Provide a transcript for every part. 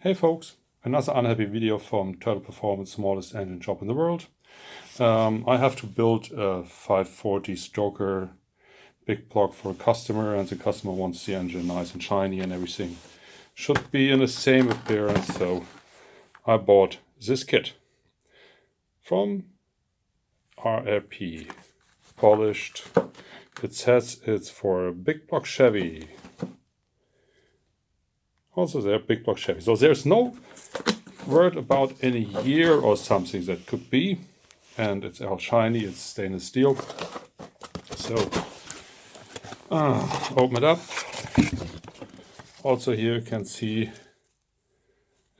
Hey folks, another unhappy video from Turtle Performance, smallest engine shop in the world. I have to build a 540 stroker big block for a customer, and the customer wants the engine nice and shiny and everything should be in the same appearance, so I bought this kit from ARP, polished. It says it's for a big block Chevy. Also they're big block Chevy. So there's no word about any year or something that could be. And it's all shiny, it's stainless steel. So open it up. Also here you can see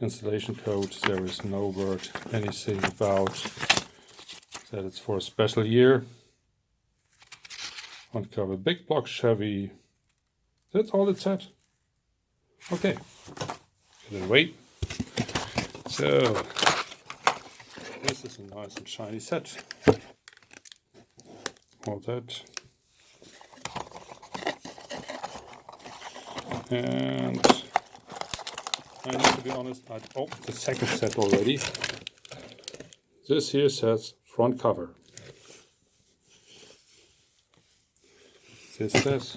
installation code. There is no word anything about that it's for a special year. Front cover big block Chevy. That's all it said. Okay, get it away. So this is a nice and shiny set. All that. And I need to be honest, I opened the second set already. This here says front cover. This says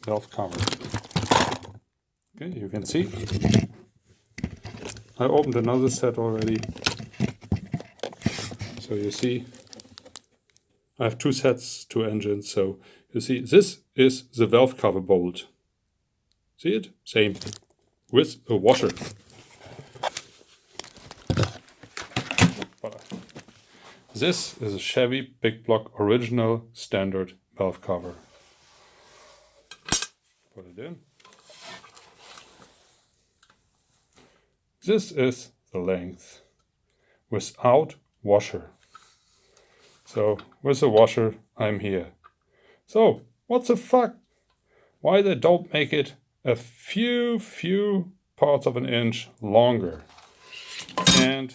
valve cover. Okay, you can see. I opened another set already. So you see, I have two sets, two engines. So you see, this is the valve cover bolt. See it? Same, with a washer. This is a Chevy big block original standard valve cover. Put it in. This is the length without washer. So with the washer, I'm here. So what the fuck? Why they don't make it a few parts of an inch longer? And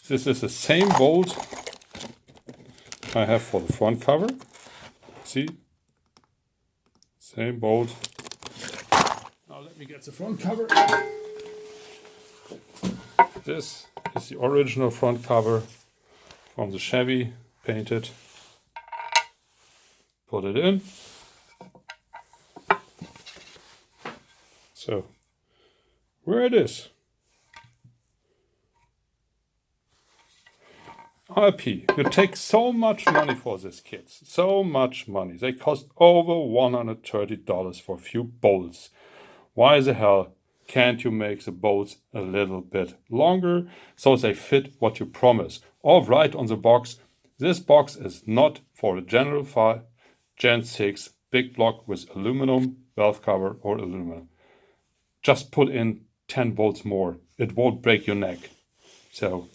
this is the same bolt I have for the front cover. See? Same bolt. Now let me get the front cover. This is the original front cover from the Chevy, painted. Put it in. So, where it is. ARP, you take so much money for these kits. So much money. They cost over $130 for a few bolts. Why the hell can't you make the bolts a little bit longer so they fit what you promise? Or write on the box, this box is not for a General 5 Gen 6 big block with aluminum valve cover or aluminum. Just put in 10 bolts more. It won't break your neck. So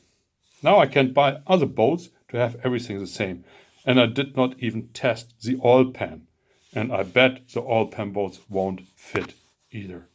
now I can buy other bolts to have everything the same. And I did not even test the oil pan. And I bet the oil pan bolts won't fit either.